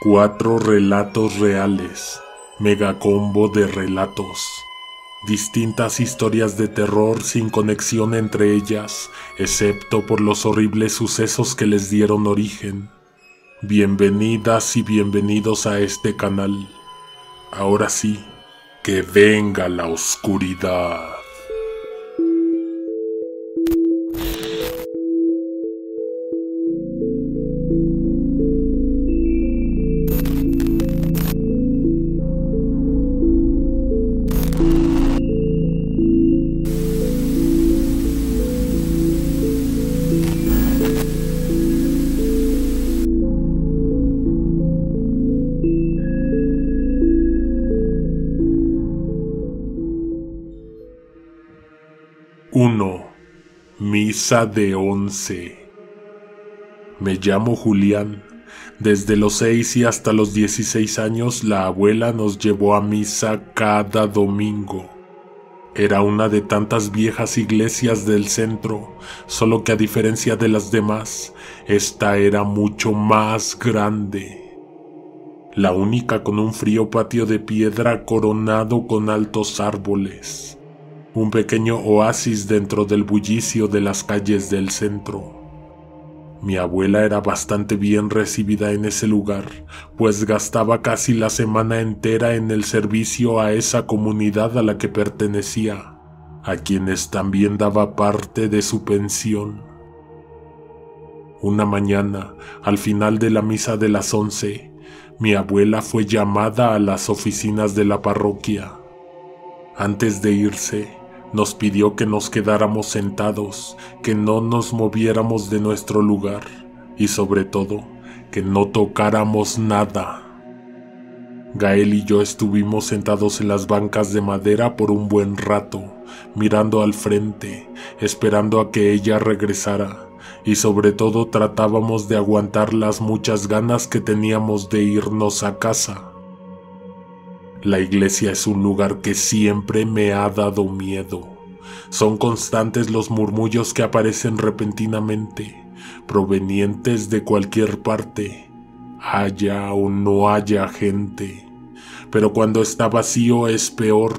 4 relatos reales, megacombo de relatos, distintas historias de terror sin conexión entre ellas, excepto por los horribles sucesos que les dieron origen. Bienvenidas y bienvenidos a este canal. Ahora sí, que venga la oscuridad. Misa de 11. Me llamo Julián. Desde los 6 y hasta los 16 años la abuela nos llevó a misa cada domingo. Era una de tantas viejas iglesias del centro, solo que a diferencia de las demás, esta era mucho más grande. La única con un frío patio de piedra coronado con altos árboles. Un pequeño oasis dentro del bullicio de las calles del centro. Mi abuela era bastante bien recibida en ese lugar, pues gastaba casi la semana entera en el servicio a esa comunidad a la que pertenecía, a quienes también daba parte de su pensión. Una mañana, al final de la misa de las 11, mi abuela fue llamada a las oficinas de la parroquia. Antes de irse, nos pidió que nos quedáramos sentados, que no nos moviéramos de nuestro lugar y sobre todo, que no tocáramos nada. Gael y yo estuvimos sentados en las bancas de madera por un buen rato, mirando al frente, esperando a que ella regresara y sobre todo tratábamos de aguantar las muchas ganas que teníamos de irnos a casa. La iglesia es un lugar que siempre me ha dado miedo. Son constantes los murmullos que aparecen repentinamente, provenientes de cualquier parte, haya o no haya gente. Pero cuando está vacío es peor.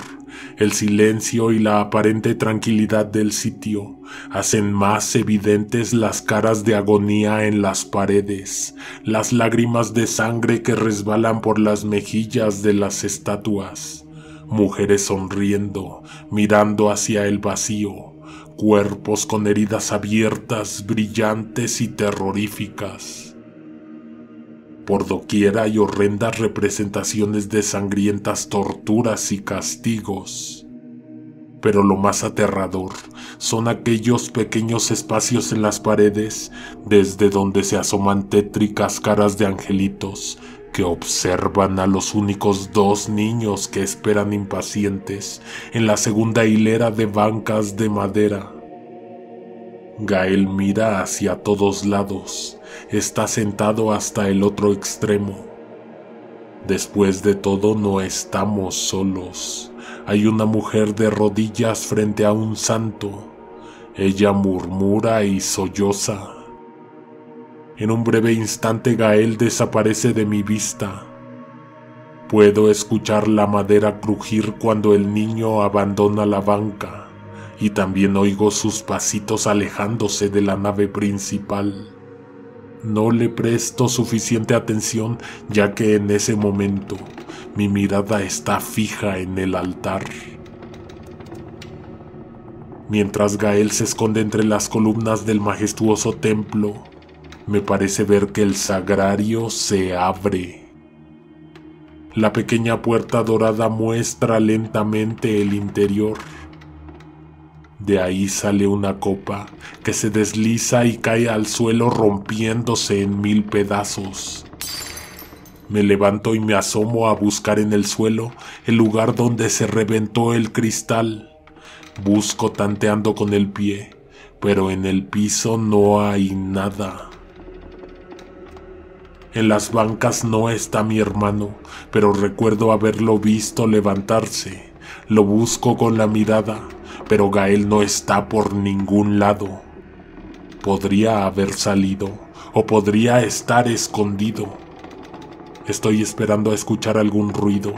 El silencio y la aparente tranquilidad del sitio hacen más evidentes las caras de agonía en las paredes, las lágrimas de sangre que resbalan por las mejillas de las estatuas, mujeres sonriendo, mirando hacia el vacío, cuerpos con heridas abiertas, brillantes y terroríficas. Por doquier hay horrendas representaciones de sangrientas torturas y castigos. Pero lo más aterrador son aquellos pequeños espacios en las paredes desde donde se asoman tétricas caras de angelitos que observan a los únicos 2 niños que esperan impacientes en la segunda hilera de bancas de madera. Gael mira hacia todos lados, está sentado hasta el otro extremo. Después de todo no estamos solos, hay una mujer de rodillas frente a un santo, ella murmura y solloza. En un breve instante Gael desaparece de mi vista. Puedo escuchar la madera crujir cuando el niño abandona la banca. Y también oigo sus pasitos alejándose de la nave principal. No le presto suficiente atención ya que en ese momento mi mirada está fija en el altar. Mientras Gael se esconde entre las columnas del majestuoso templo, me parece ver que el sagrario se abre. La pequeña puerta dorada muestra lentamente el interior. De ahí sale una copa que se desliza y cae al suelo rompiéndose en 1000 pedazos. Me levanto y me asomo a buscar en el suelo el lugar donde se reventó el cristal. Busco tanteando con el pie, pero en el piso no hay nada. En las bancas no está mi hermano, pero recuerdo haberlo visto levantarse. Lo busco con la mirada, pero Gael no está por ningún lado. Podría haber salido, o podría estar escondido. Estoy esperando a escuchar algún ruido,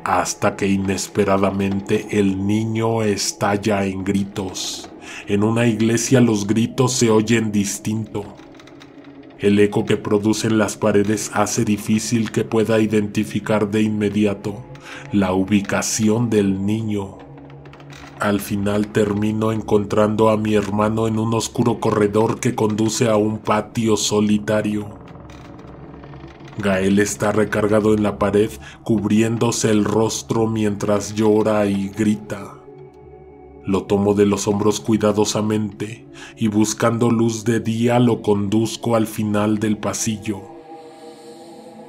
hasta que inesperadamente el niño estalla en gritos. En una iglesia los gritos se oyen distinto. El eco que producen las paredes hace difícil que pueda identificar de inmediato la ubicación del niño. Al final termino encontrando a mi hermano en un oscuro corredor que conduce a un patio solitario. Gael está recargado en la pared, cubriéndose el rostro mientras llora y grita. Lo tomo de los hombros cuidadosamente y buscando luz de día lo conduzco al final del pasillo.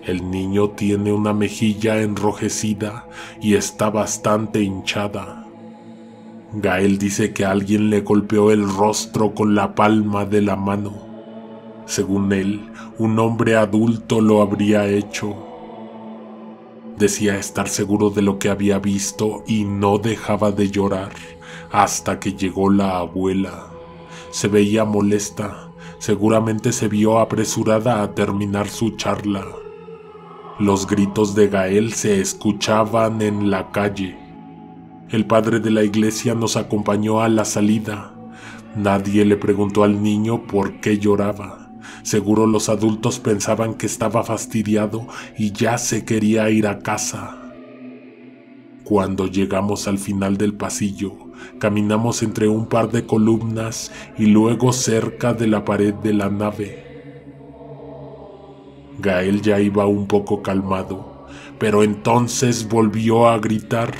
El niño tiene una mejilla enrojecida y está bastante hinchada. Gael dice que alguien le golpeó el rostro con la palma de la mano. Según él, un hombre adulto lo habría hecho. Decía estar seguro de lo que había visto y no dejaba de llorar hasta que llegó la abuela. Se veía molesta, seguramente se vio apresurada a terminar su charla. Los gritos de Gael se escuchaban en la calle. El padre de la iglesia nos acompañó a la salida. Nadie le preguntó al niño por qué lloraba. Seguro los adultos pensaban que estaba fastidiado y ya se quería ir a casa. Cuando llegamos al final del pasillo, caminamos entre un par de columnas y luego cerca de la pared de la nave. Gael ya iba un poco calmado, pero entonces volvió a gritar.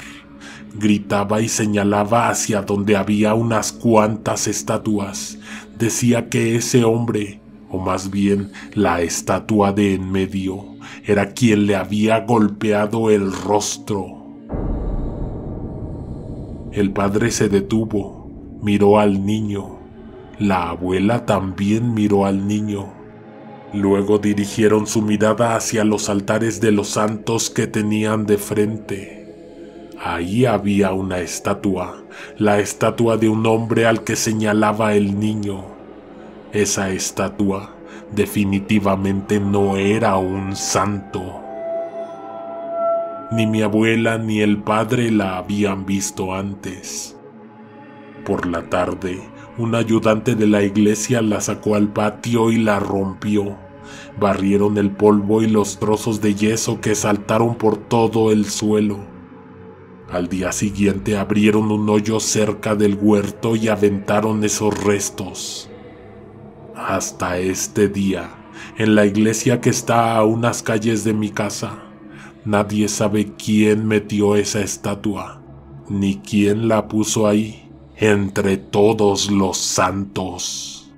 Gritaba y señalaba hacia donde había unas cuantas estatuas. Decía que ese hombre, o más bien la estatua de en medio, era quien le había golpeado el rostro. El padre se detuvo, miró al niño. La abuela también miró al niño. Luego dirigieron su mirada hacia los altares de los santos que tenían de frente. Ahí había una estatua, la estatua de un hombre al que señalaba el niño. Esa estatua definitivamente no era un santo. Ni mi abuela ni el padre la habían visto antes. Por la tarde, un ayudante de la iglesia la sacó al patio y la rompió. Barrieron el polvo y los trozos de yeso que saltaron por todo el suelo. Al día siguiente abrieron un hoyo cerca del huerto y aventaron esos restos. Hasta este día, en la iglesia que está a unas calles de mi casa, nadie sabe quién metió esa estatua, ni quién la puso ahí, entre todos los santos.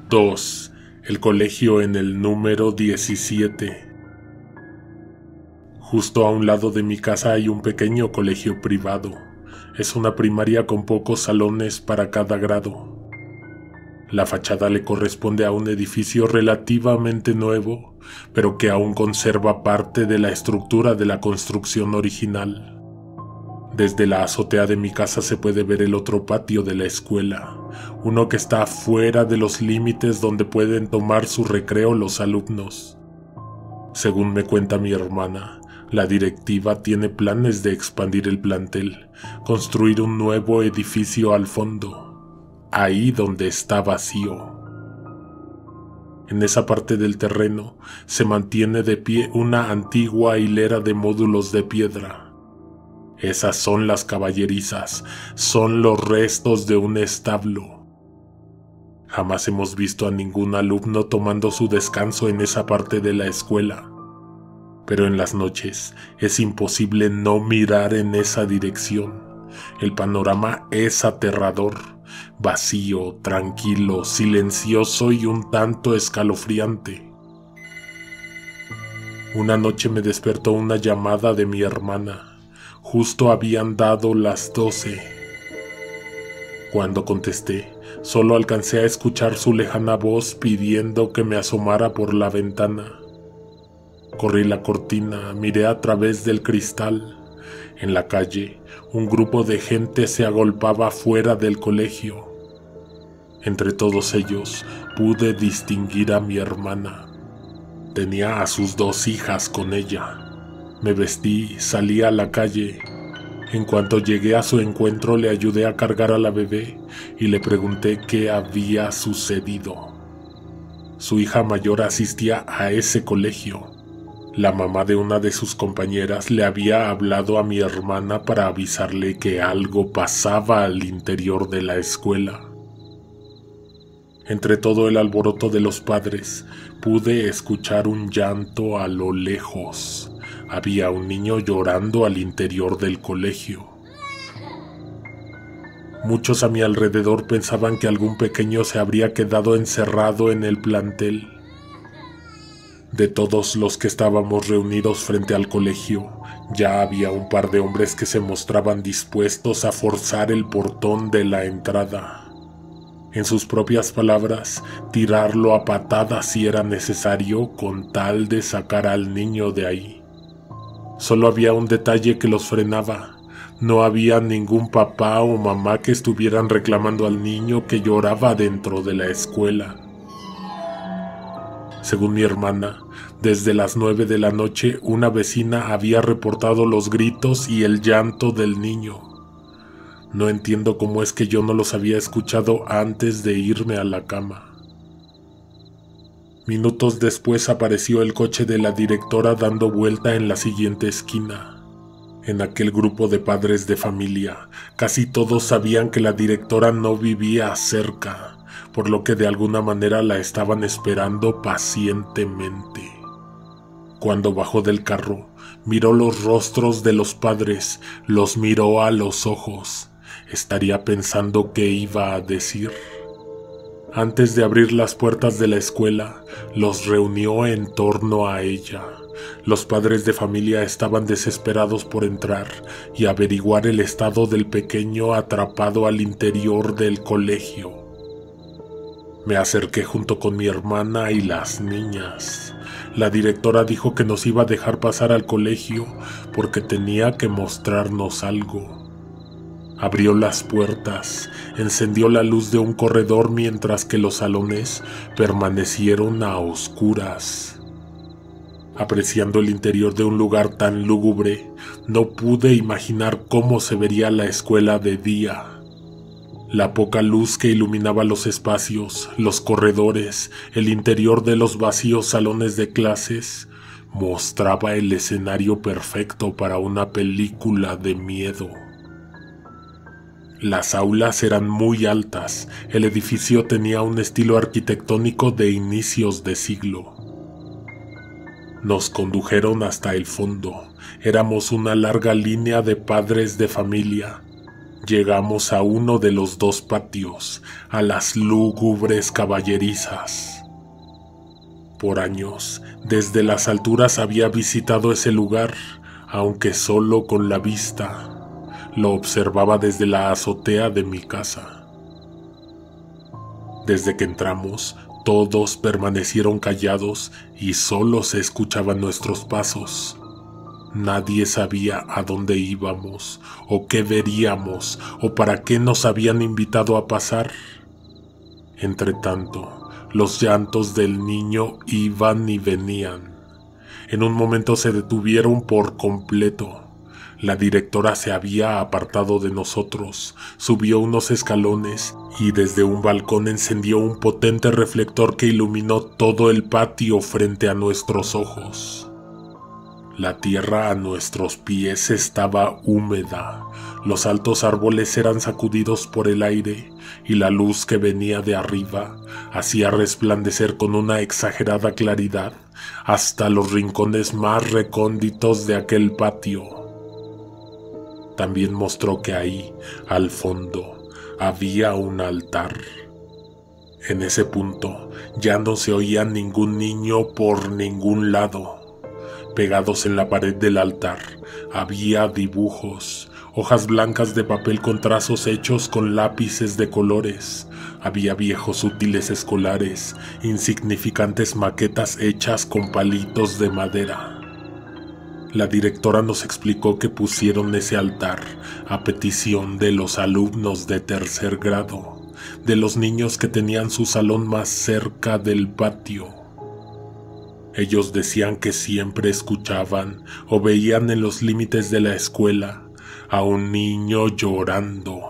Dos. El colegio en el número 17. Justo a un lado de mi casa hay un pequeño colegio privado. Es una primaria con pocos salones para cada grado. La fachada le corresponde a un edificio relativamente nuevo, pero que aún conserva parte de la estructura de la construcción original. Desde la azotea de mi casa se puede ver el otro patio de la escuela, uno que está fuera de los límites donde pueden tomar su recreo los alumnos. Según me cuenta mi hermana, la directiva tiene planes de expandir el plantel, construir un nuevo edificio al fondo, ahí donde está vacío. En esa parte del terreno se mantiene de pie una antigua hilera de módulos de piedra. Esas son las caballerizas, son los restos de un establo. Jamás hemos visto a ningún alumno tomando su descanso en esa parte de la escuela. Pero en las noches es imposible no mirar en esa dirección. El panorama es aterrador, vacío, tranquilo, silencioso y un tanto escalofriante. Una noche me despertó una llamada de mi hermana. Justo habían dado las 12. Cuando contesté, solo alcancé a escuchar su lejana voz pidiendo que me asomara por la ventana. Corrí la cortina, miré a través del cristal. En la calle, un grupo de gente se agolpaba fuera del colegio. Entre todos ellos, pude distinguir a mi hermana. Tenía a sus 2 hijas con ella. Me vestí, salí a la calle. En cuanto llegué a su encuentro, le ayudé a cargar a la bebé y le pregunté qué había sucedido. Su hija mayor asistía a ese colegio. La mamá de una de sus compañeras le había hablado a mi hermana para avisarle que algo pasaba al interior de la escuela. Entre todo el alboroto de los padres, pude escuchar un llanto a lo lejos. Había un niño llorando al interior del colegio. Muchos a mi alrededor pensaban que algún pequeño se habría quedado encerrado en el plantel. De todos los que estábamos reunidos frente al colegio, ya había un par de hombres que se mostraban dispuestos a forzar el portón de la entrada. En sus propias palabras, tirarlo a patadas si era necesario con tal de sacar al niño de ahí. Solo había un detalle que los frenaba. No había ningún papá o mamá que estuvieran reclamando al niño que lloraba dentro de la escuela. Según mi hermana, desde las 9 de la noche una vecina había reportado los gritos y el llanto del niño. No entiendo cómo es que yo no los había escuchado antes de irme a la cama. Minutos después apareció el coche de la directora dando vuelta en la siguiente esquina. En aquel grupo de padres de familia, casi todos sabían que la directora no vivía cerca, por lo que de alguna manera la estaban esperando pacientemente. Cuando bajó del carro, miró los rostros de los padres, los miró a los ojos. Estaría pensando qué iba a decir. Antes de abrir las puertas de la escuela, los reunió en torno a ella. Los padres de familia estaban desesperados por entrar y averiguar el estado del pequeño atrapado al interior del colegio. Me acerqué junto con mi hermana y las niñas. La directora dijo que nos iba a dejar pasar al colegio porque tenía que mostrarnos algo. Abrió las puertas, encendió la luz de un corredor mientras que los salones permanecieron a oscuras. Apreciando el interior de un lugar tan lúgubre, no pude imaginar cómo se vería la escuela de día. La poca luz que iluminaba los espacios, los corredores, el interior de los vacíos salones de clases, mostraba el escenario perfecto para una película de miedo. Las aulas eran muy altas, el edificio tenía un estilo arquitectónico de inicios de siglo. Nos condujeron hasta el fondo, éramos una larga línea de padres de familia. Llegamos a uno de los 2 patios, a las lúgubres caballerizas. Por años, desde las alturas había visitado ese lugar, aunque solo con la vista. Lo observaba desde la azotea de mi casa. Desde que entramos, todos permanecieron callados y solo se escuchaban nuestros pasos. Nadie sabía a dónde íbamos, o qué veríamos, o para qué nos habían invitado a pasar. Entretanto, los llantos del niño iban y venían. En un momento se detuvieron por completo. La directora se había apartado de nosotros, subió unos escalones y desde un balcón encendió un potente reflector que iluminó todo el patio frente a nuestros ojos. La tierra a nuestros pies estaba húmeda, los altos árboles eran sacudidos por el aire y la luz que venía de arriba hacía resplandecer con una exagerada claridad hasta los rincones más recónditos de aquel patio. También mostró que ahí, al fondo, había un altar. En ese punto ya no se oía ningún niño por ningún lado. Pegados en la pared del altar había dibujos, hojas blancas de papel con trazos hechos con lápices de colores. Había viejos útiles escolares, insignificantes maquetas hechas con palitos de madera. La directora nos explicó que pusieron ese altar a petición de los alumnos de tercer grado, de los niños que tenían su salón más cerca del patio. Ellos decían que siempre escuchaban o veían en los límites de la escuela a un niño llorando,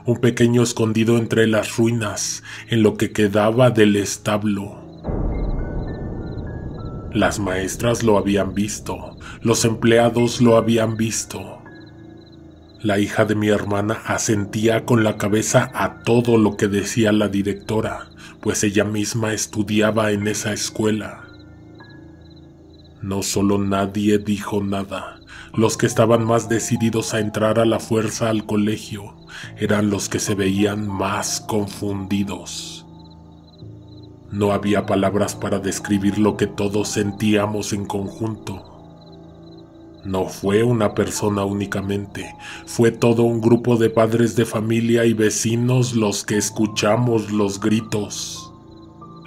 un pequeño escondido entre las ruinas, en lo que quedaba del establo. Las maestras lo habían visto, los empleados lo habían visto. La hija de mi hermana asentía con la cabeza a todo lo que decía la directora, pues ella misma estudiaba en esa escuela. No solo nadie dijo nada. Los que estaban más decididos a entrar a la fuerza al colegio eran los que se veían más confundidos. No había palabras para describir lo que todos sentíamos en conjunto. No fue una persona únicamente, fue todo un grupo de padres de familia y vecinos los que escuchamos los gritos,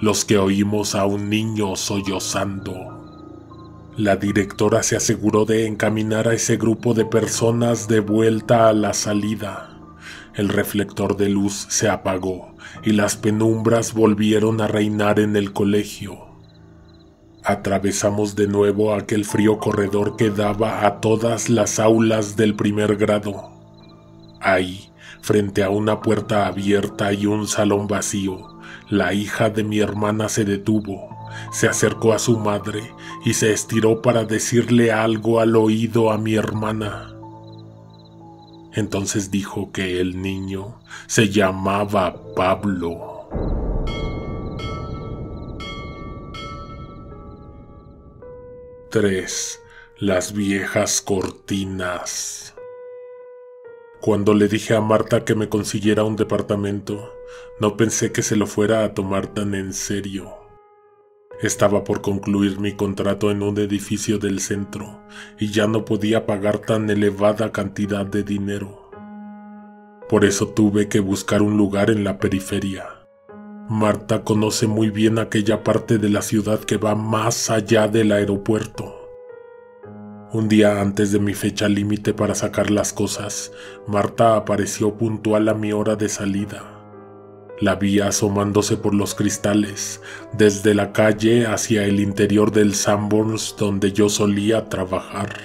los que oímos a un niño sollozando. La directora se aseguró de encaminar a ese grupo de personas de vuelta a la salida. El reflector de luz se apagó y las penumbras volvieron a reinar en el colegio. Atravesamos de nuevo aquel frío corredor que daba a todas las aulas del primer grado. Ahí, frente a una puerta abierta y un salón vacío, la hija de mi hermana se detuvo. Se acercó a su madre y se estiró para decirle algo al oído a mi hermana. Entonces dijo que el niño se llamaba Pablo. Tres, las viejas cortinas. Cuando le dije a Marta que me consiguiera un departamento, no pensé que se lo fuera a tomar tan en serio. Estaba por concluir mi contrato en un edificio del centro y ya no podía pagar tan elevada cantidad de dinero. Por eso tuve que buscar un lugar en la periferia. Marta conoce muy bien aquella parte de la ciudad que va más allá del aeropuerto. Un día antes de mi fecha límite para sacar las cosas, Marta apareció puntual a mi hora de salida. La vi asomándose por los cristales, desde la calle hacia el interior del Sanborns donde yo solía trabajar.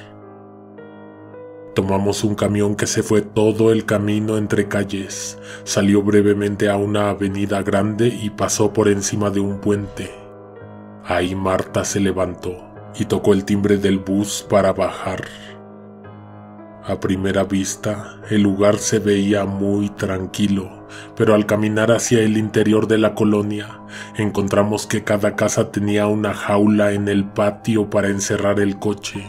Tomamos un camión que se fue todo el camino entre calles, salió brevemente a una avenida grande y pasó por encima de un puente. Ahí Marta se levantó y tocó el timbre del bus para bajar. A primera vista, el lugar se veía muy tranquilo, pero al caminar hacia el interior de la colonia, encontramos que cada casa tenía una jaula en el patio para encerrar el coche.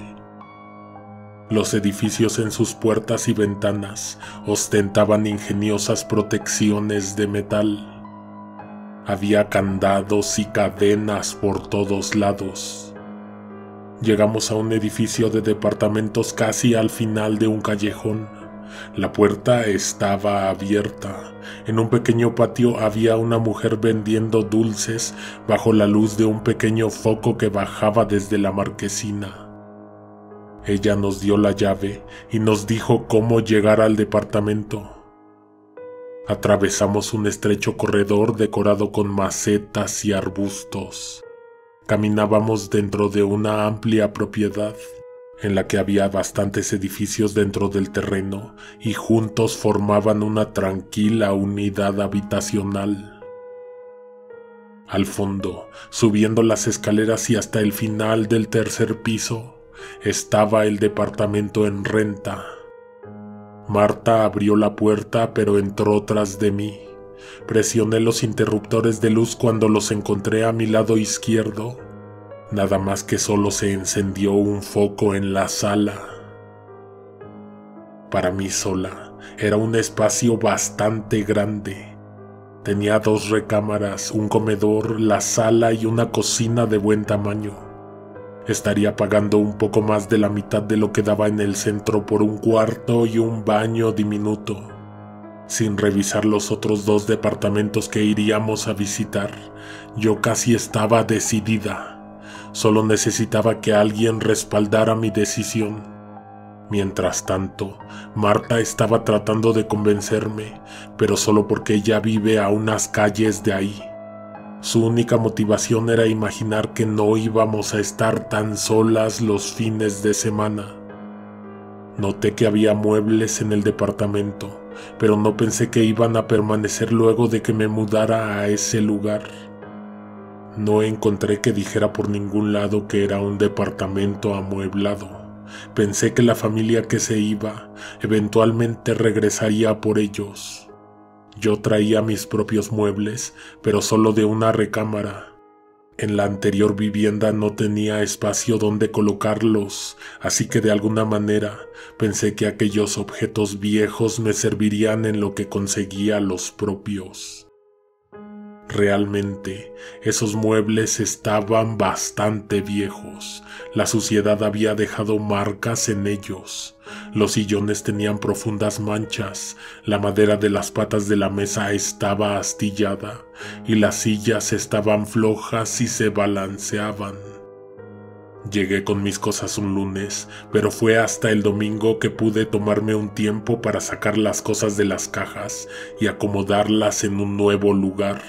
Los edificios en sus puertas y ventanas ostentaban ingeniosas protecciones de metal. Había candados y cadenas por todos lados. Llegamos a un edificio de departamentos casi al final de un callejón. La puerta estaba abierta. En un pequeño patio había una mujer vendiendo dulces bajo la luz de un pequeño foco que bajaba desde la marquesina. Ella nos dio la llave y nos dijo cómo llegar al departamento. Atravesamos un estrecho corredor decorado con macetas y arbustos. Caminábamos dentro de una amplia propiedad, en la que había bastantes edificios dentro del terreno y juntos formaban una tranquila unidad habitacional. Al fondo, subiendo las escaleras y hasta el final del tercer piso, estaba el departamento en renta. Marta abrió la puerta, pero entró tras de mí. Presioné los interruptores de luz cuando los encontré a mi lado izquierdo. Nada más que solo se encendió un foco en la sala. Para mí sola, era un espacio bastante grande. Tenía 2 recámaras, un comedor, la sala y una cocina de buen tamaño. Estaría pagando un poco más de la mitad de lo que daba en el centro por un cuarto y un baño diminuto. Sin revisar los otros 2 departamentos que iríamos a visitar, yo casi estaba decidida. Solo necesitaba que alguien respaldara mi decisión. Mientras tanto, Marta estaba tratando de convencerme, pero solo porque ella vive a unas calles de ahí. Su única motivación era imaginar que no íbamos a estar tan solas los fines de semana. Noté que había muebles en el departamento, pero no pensé que iban a permanecer luego de que me mudara a ese lugar. No encontré que dijera por ningún lado que era un departamento amueblado. Pensé que la familia que se iba eventualmente regresaría por ellos. Yo traía mis propios muebles, pero solo de una recámara. En la anterior vivienda no tenía espacio donde colocarlos, así que de alguna manera pensé que aquellos objetos viejos me servirían en lo que conseguía los propios. Realmente, esos muebles estaban bastante viejos. La suciedad había dejado marcas en ellos. Los sillones tenían profundas manchas, la madera de las patas de la mesa estaba astillada y las sillas estaban flojas y se balanceaban. Llegué con mis cosas un lunes, pero fue hasta el domingo que pude tomarme un tiempo para sacar las cosas de las cajas y acomodarlas en un nuevo lugar.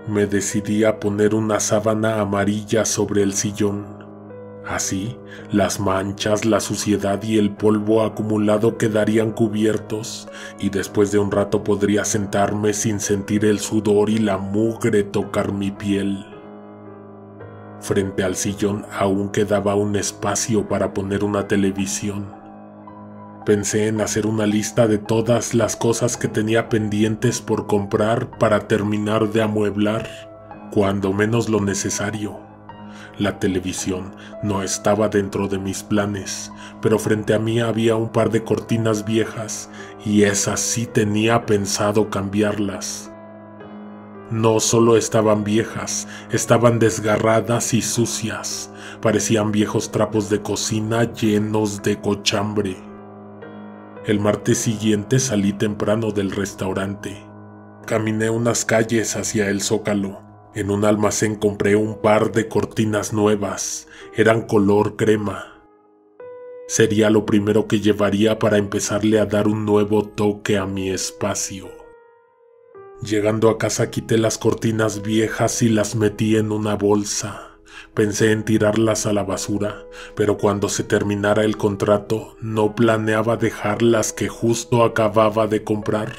Me decidí a poner una sábana amarilla sobre el sillón. Así, las manchas, la suciedad y el polvo acumulado quedarían cubiertos, y después de un rato podría sentarme sin sentir el sudor y la mugre tocar mi piel. Frente al sillón aún quedaba un espacio para poner una televisión. Pensé en hacer una lista de todas las cosas que tenía pendientes por comprar para terminar de amueblar, cuando menos lo necesario. La televisión no estaba dentro de mis planes, pero frente a mí había un par de cortinas viejas y esas sí tenía pensado cambiarlas. No solo estaban viejas, estaban desgarradas y sucias, parecían viejos trapos de cocina llenos de cochambre. El martes siguiente salí temprano del restaurante. Caminé unas calles hacia el Zócalo. En un almacén compré un par de cortinas nuevas. Eran color crema. Sería lo primero que llevaría para empezarle a dar un nuevo toque a mi espacio. Llegando a casa quité las cortinas viejas y las metí en una bolsa. Pensé en tirarlas a la basura, pero cuando se terminara el contrato, no planeaba dejar las que justo acababa de comprar.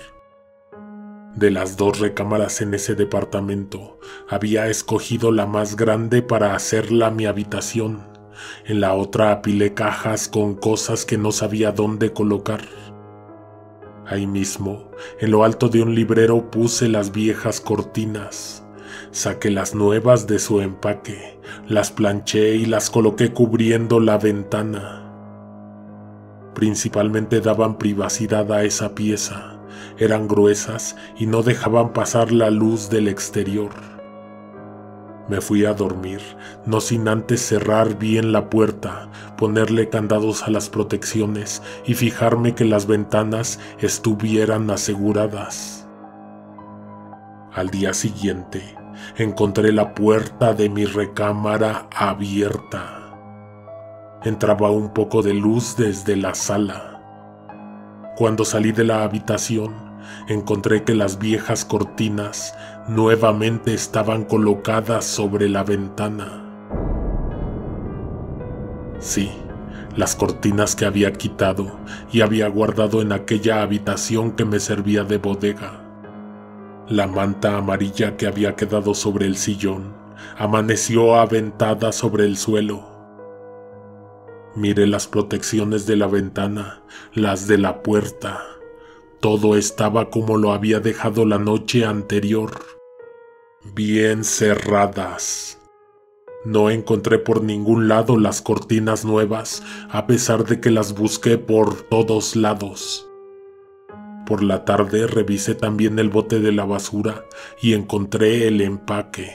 De las 2 recámaras en ese departamento, había escogido la más grande para hacerla mi habitación. En la otra apilé cajas con cosas que no sabía dónde colocar. Ahí mismo, en lo alto de un librero puse las viejas cortinas. Saqué las nuevas de su empaque, las planché y las coloqué cubriendo la ventana. Principalmente daban privacidad a esa pieza, eran gruesas y no dejaban pasar la luz del exterior. Me fui a dormir, no sin antes cerrar bien la puerta, ponerle candados a las protecciones y fijarme que las ventanas estuvieran aseguradas. Al día siguiente, encontré la puerta de mi recámara abierta. Entraba un poco de luz desde la sala. Cuando salí de la habitación, encontré que las viejas cortinas nuevamente estaban colocadas sobre la ventana. Sí, las cortinas que había quitado y había guardado en aquella habitación que me servía de bodega. La manta amarilla que había quedado sobre el sillón amaneció aventada sobre el suelo. Miré las protecciones de la ventana, las de la puerta. Todo estaba como lo había dejado la noche anterior, bien cerradas. No encontré por ningún lado las cortinas nuevas, a pesar de que las busqué por todos lados. Por la tarde revisé también el bote de la basura y encontré el empaque.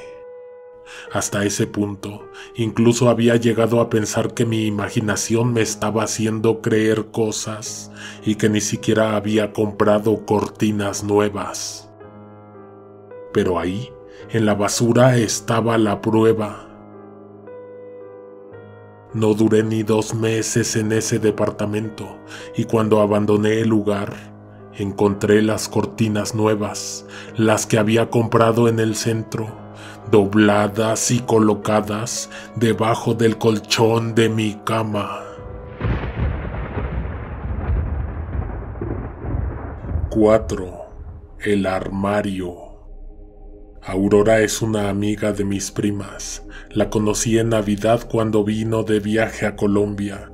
Hasta ese punto, incluso había llegado a pensar que mi imaginación me estaba haciendo creer cosas y que ni siquiera había comprado cortinas nuevas. Pero ahí, en la basura, estaba la prueba. No duré ni 2 meses en ese departamento y cuando abandoné el lugar, encontré las cortinas nuevas, las que había comprado en el centro, dobladas y colocadas debajo del colchón de mi cama. 4. El armario. Aurora es una amiga de mis primas. La conocí en Navidad cuando vino de viaje a Colombia.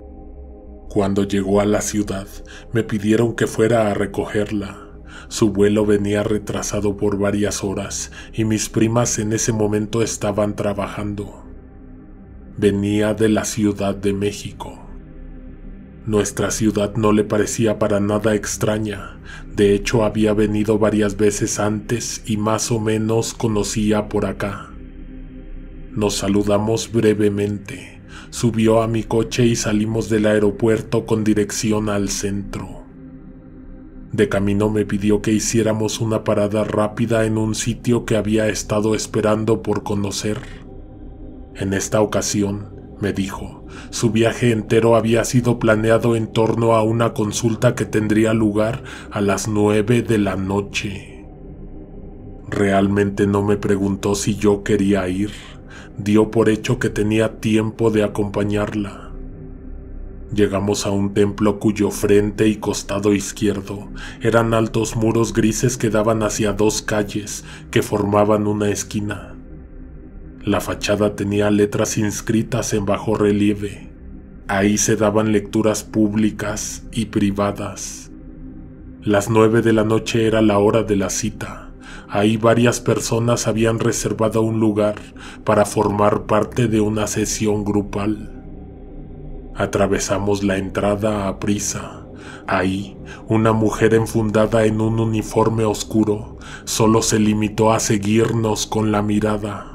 Cuando llegó a la ciudad, me pidieron que fuera a recogerla. Su vuelo venía retrasado por varias horas y mis primas en ese momento estaban trabajando. Venía de la Ciudad de México. Nuestra ciudad no le parecía para nada extraña. De hecho, había venido varias veces antes y más o menos conocía por acá. Nos saludamos brevemente. Subió a mi coche y salimos del aeropuerto con dirección al centro. De camino me pidió que hiciéramos una parada rápida en un sitio que había estado esperando por conocer. En esta ocasión, me dijo, su viaje entero había sido planeado en torno a una consulta que tendría lugar a las 9 de la noche. Realmente no me preguntó si yo quería ir. Dio por hecho que tenía tiempo de acompañarla. Llegamos a un templo cuyo frente y costado izquierdo eran altos muros grises que daban hacia 2 calles que formaban una esquina. La fachada tenía letras inscritas en bajo relieve. Ahí se daban lecturas públicas y privadas. Las 9 de la noche era la hora de la cita. Ahí varias personas habían reservado un lugar para formar parte de una sesión grupal. Atravesamos la entrada a prisa. Ahí, una mujer enfundada en un uniforme oscuro solo se limitó a seguirnos con la mirada.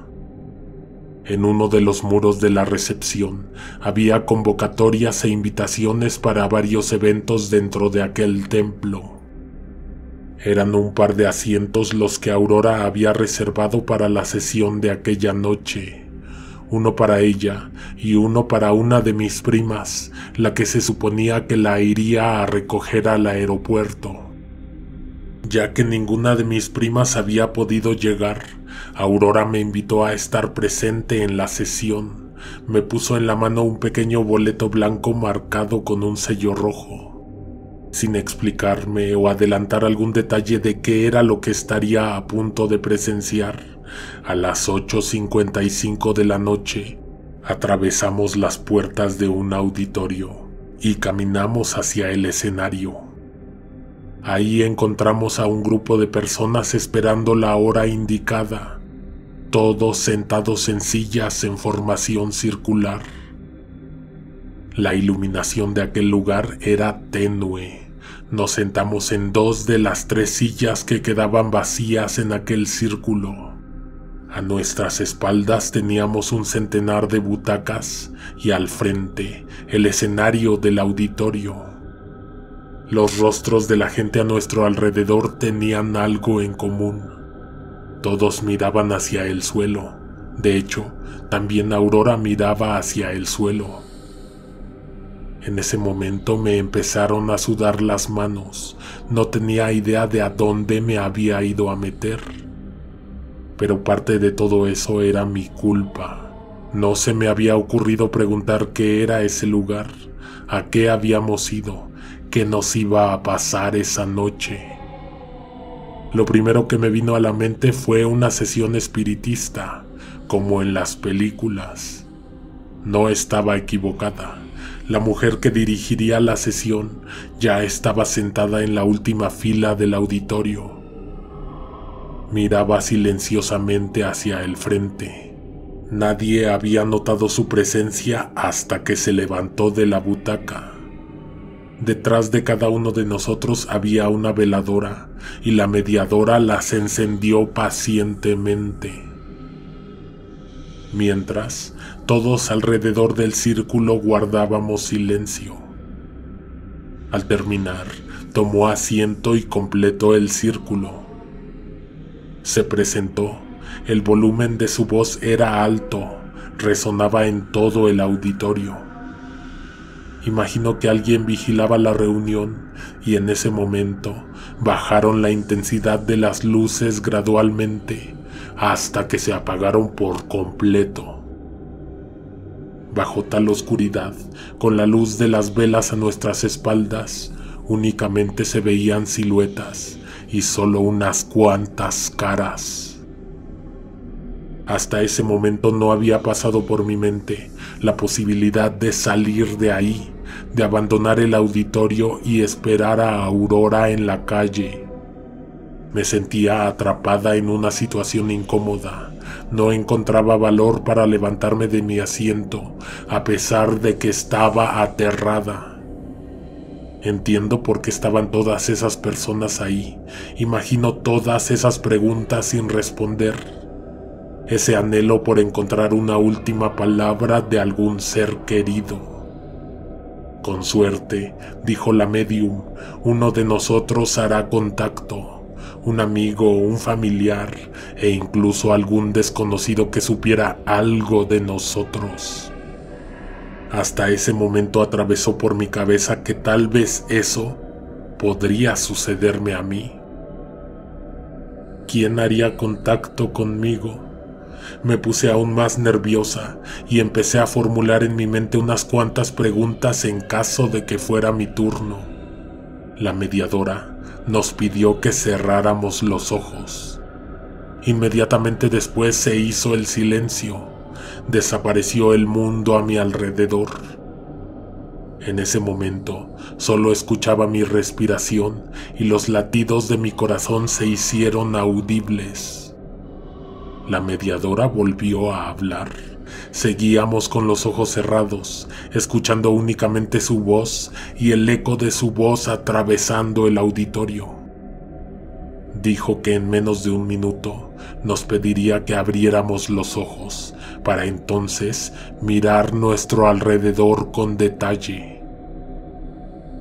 En uno de los muros de la recepción había convocatorias e invitaciones para varios eventos dentro de aquel templo. Eran un par de asientos los que Aurora había reservado para la sesión de aquella noche. Uno para ella y uno para una de mis primas, la que se suponía que la iría a recoger al aeropuerto. Ya que ninguna de mis primas había podido llegar, Aurora me invitó a estar presente en la sesión. Me puso en la mano un pequeño boleto blanco marcado con un sello rojo. Sin explicarme o adelantar algún detalle de qué era lo que estaría a punto de presenciar, a las 8:55 de la noche, atravesamos las puertas de un auditorio y caminamos hacia el escenario. Ahí encontramos a un grupo de personas esperando la hora indicada, todos sentados en sillas en formación circular. La iluminación de aquel lugar era tenue. Nos sentamos en 2 de las 3 sillas que quedaban vacías en aquel círculo. A nuestras espaldas teníamos un centenar de butacas y al frente el escenario del auditorio. Los rostros de la gente a nuestro alrededor tenían algo en común. Todos miraban hacia el suelo. De hecho, también Aurora miraba hacia el suelo. En ese momento me empezaron a sudar las manos. No tenía idea de a dónde me había ido a meter. Pero parte de todo eso era mi culpa. No se me había ocurrido preguntar qué era ese lugar, a qué habíamos ido, qué nos iba a pasar esa noche. Lo primero que me vino a la mente fue una sesión espiritista, como en las películas. No estaba equivocada. La mujer que dirigiría la sesión ya estaba sentada en la última fila del auditorio. Miraba silenciosamente hacia el frente. Nadie había notado su presencia hasta que se levantó de la butaca. Detrás de cada uno de nosotros había una veladora y la mediadora las encendió pacientemente. Mientras, todos alrededor del círculo guardábamos silencio. Al terminar, tomó asiento y completó el círculo. Se presentó. El volumen de su voz era alto, resonaba en todo el auditorio. Imagino que alguien vigilaba la reunión y en ese momento bajaron la intensidad de las luces gradualmente hasta que se apagaron por completo. Bajo tal oscuridad, con la luz de las velas a nuestras espaldas, únicamente se veían siluetas y solo unas cuantas caras. Hasta ese momento no había pasado por mi mente la posibilidad de salir de ahí, de abandonar el auditorio y esperar a Aurora en la calle. Me sentía atrapada en una situación incómoda. No encontraba valor para levantarme de mi asiento, a pesar de que estaba aterrada. Entiendo por qué estaban todas esas personas ahí. Imagino todas esas preguntas sin responder. Ese anhelo por encontrar una última palabra de algún ser querido. Con suerte, dijo la medium, uno de nosotros hará contacto. Un amigo, un familiar e incluso algún desconocido que supiera algo de nosotros. Hasta ese momento atravesó por mi cabeza que tal vez eso podría sucederme a mí. ¿Quién haría contacto conmigo? Me puse aún más nerviosa y empecé a formular en mi mente unas cuantas preguntas en caso de que fuera mi turno. La mediadora nos pidió que cerráramos los ojos. Inmediatamente después se hizo el silencio. Desapareció el mundo a mi alrededor. En ese momento solo escuchaba mi respiración y los latidos de mi corazón se hicieron audibles. La mediadora volvió a hablar. Seguíamos con los ojos cerrados, escuchando únicamente su voz y el eco de su voz atravesando el auditorio. Dijo que en menos de un minuto nos pediría que abriéramos los ojos, para entonces mirar nuestro alrededor con detalle.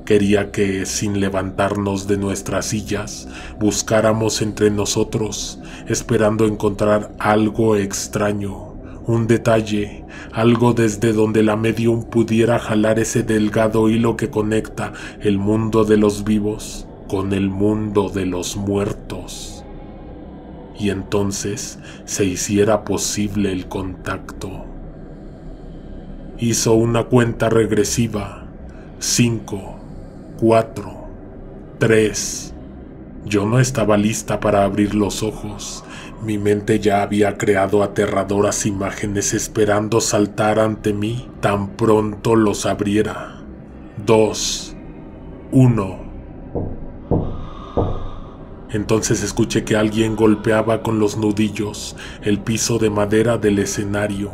Quería que, sin levantarnos de nuestras sillas, buscáramos entre nosotros, esperando encontrar algo extraño, un detalle, algo desde donde la medium pudiera jalar ese delgado hilo que conecta el mundo de los vivos con el mundo de los muertos. Y entonces se hiciera posible el contacto. Hizo una cuenta regresiva. 5, 4, 3. Yo no estaba lista para abrir los ojos. Mi mente ya había creado aterradoras imágenes esperando saltar ante mí tan pronto los abriera. 2, 1. Entonces escuché que alguien golpeaba con los nudillos el piso de madera del escenario.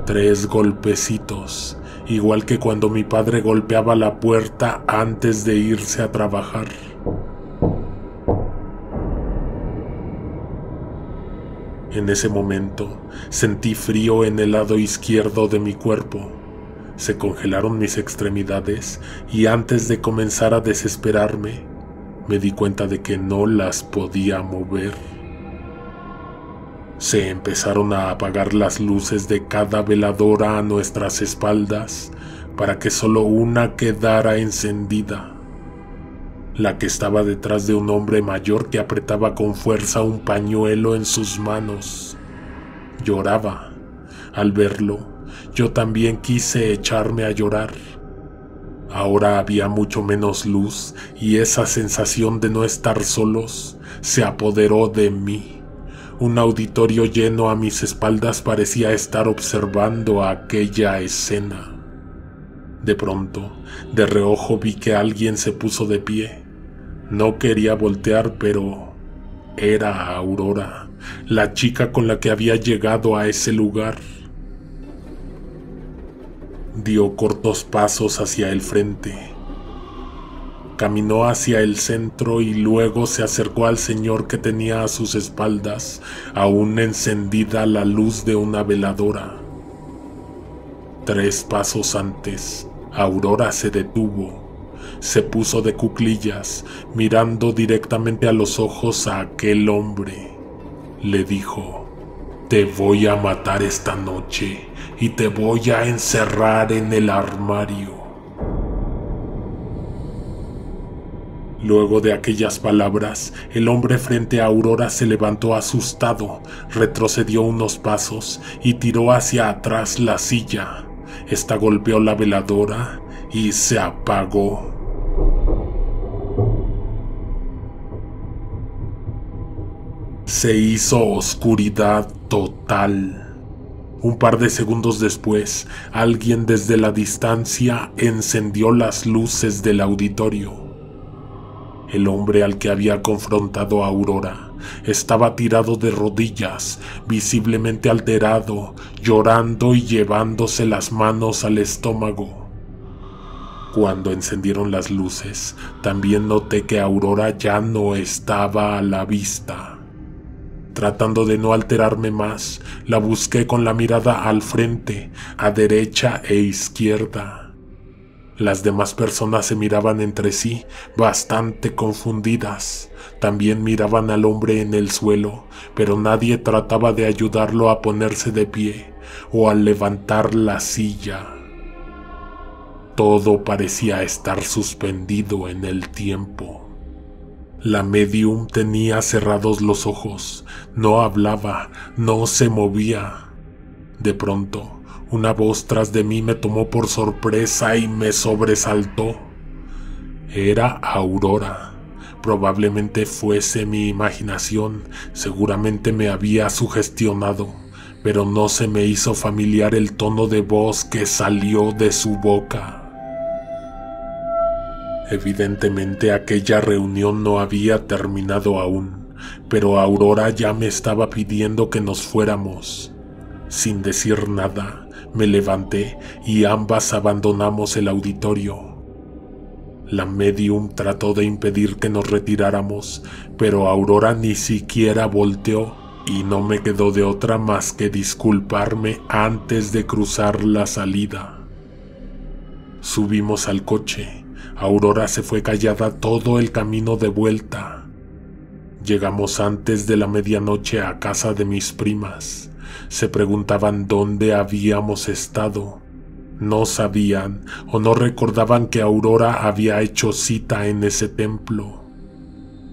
3 golpecitos, igual que cuando mi padre golpeaba la puerta antes de irse a trabajar. En ese momento sentí frío en el lado izquierdo de mi cuerpo. Se congelaron mis extremidades y antes de comenzar a desesperarme, me di cuenta de que no las podía mover. Se empezaron a apagar las luces de cada veladora a nuestras espaldas para que solo una quedara encendida. La que estaba detrás de un hombre mayor que apretaba con fuerza un pañuelo en sus manos. Lloraba. Al verlo, yo también quise echarme a llorar. Ahora había mucho menos luz y esa sensación de no estar solos se apoderó de mí. Un auditorio lleno a mis espaldas parecía estar observando aquella escena. De pronto, de reojo vi que alguien se puso de pie. No quería voltear, pero era Aurora, la chica con la que había llegado a ese lugar. Dio cortos pasos hacia el frente. Caminó hacia el centro y luego se acercó al señor que tenía a sus espaldas, aún encendida la luz de una veladora. 3 pasos antes, Aurora se detuvo. Se puso de cuclillas, mirando directamente a los ojos a aquel hombre. Le dijo: «Te voy a matar esta noche y te voy a encerrar en el armario. Luego de aquellas palabras, el hombre frente a Aurora se levantó asustado, retrocedió unos pasos y tiró hacia atrás la silla. Esta golpeó la veladora y se apagó. Se hizo oscuridad total. Un par de segundos después, alguien desde la distancia encendió las luces del auditorio. El hombre al que había confrontado a Aurora estaba tirado de rodillas, visiblemente alterado, llorando y llevándose las manos al estómago. Cuando encendieron las luces, también noté que Aurora ya no estaba a la vista. Tratando de no alterarme más, la busqué con la mirada al frente, a derecha e izquierda. Las demás personas se miraban entre sí, bastante confundidas. También miraban al hombre en el suelo, pero nadie trataba de ayudarlo a ponerse de pie o a levantar la silla. Todo parecía estar suspendido en el tiempo. La medium tenía cerrados los ojos, no hablaba, no se movía. De pronto, una voz tras de mí me tomó por sorpresa y me sobresaltó. Era Aurora. Probablemente fuese mi imaginación, seguramente me había sugestionado, pero no se me hizo familiar el tono de voz que salió de su boca. Evidentemente aquella reunión no había terminado aún, pero Aurora ya me estaba pidiendo que nos fuéramos. Sin decir nada, me levanté y ambas abandonamos el auditorio. La medium trató de impedir que nos retiráramos, pero Aurora ni siquiera volteó y no me quedó de otra más que disculparme antes de cruzar la salida. Subimos al coche. Aurora se fue callada todo el camino de vuelta. Llegamos antes de la medianoche a casa de mis primas. Se preguntaban dónde habíamos estado. No sabían o no recordaban que Aurora había hecho cita en ese templo.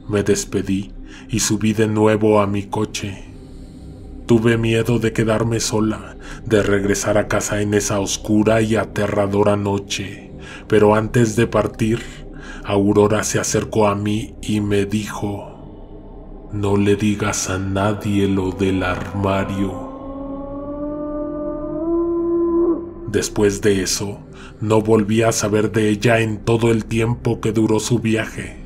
Me despedí y subí de nuevo a mi coche. Tuve miedo de quedarme sola, de regresar a casa en esa oscura y aterradora noche, pero antes de partir, Aurora se acercó a mí y me dijo: «No le digas a nadie lo del armario». Después de eso, no volví a saber de ella en todo el tiempo que duró su viaje.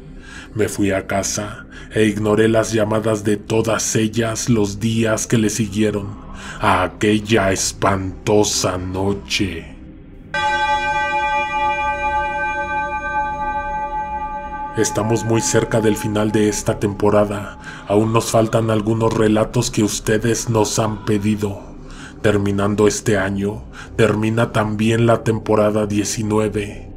Me fui a casa e ignoré las llamadas de todas ellas los días que le siguieron a aquella espantosa noche. Estamos muy cerca del final de esta temporada. Aún nos faltan algunos relatos que ustedes nos han pedido. Terminando este año, termina también la temporada 19.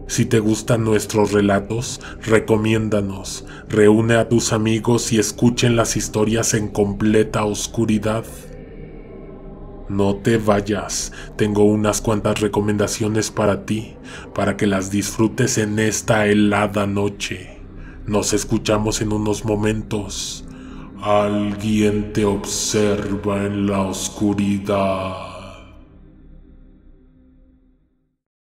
Si te gustan nuestros relatos, recomiéndanos, reúne a tus amigos y escuchen las historias en completa oscuridad. No te vayas, tengo unas cuantas recomendaciones para ti, para que las disfrutes en esta helada noche. Nos escuchamos en unos momentos. Alguien te observa en la oscuridad.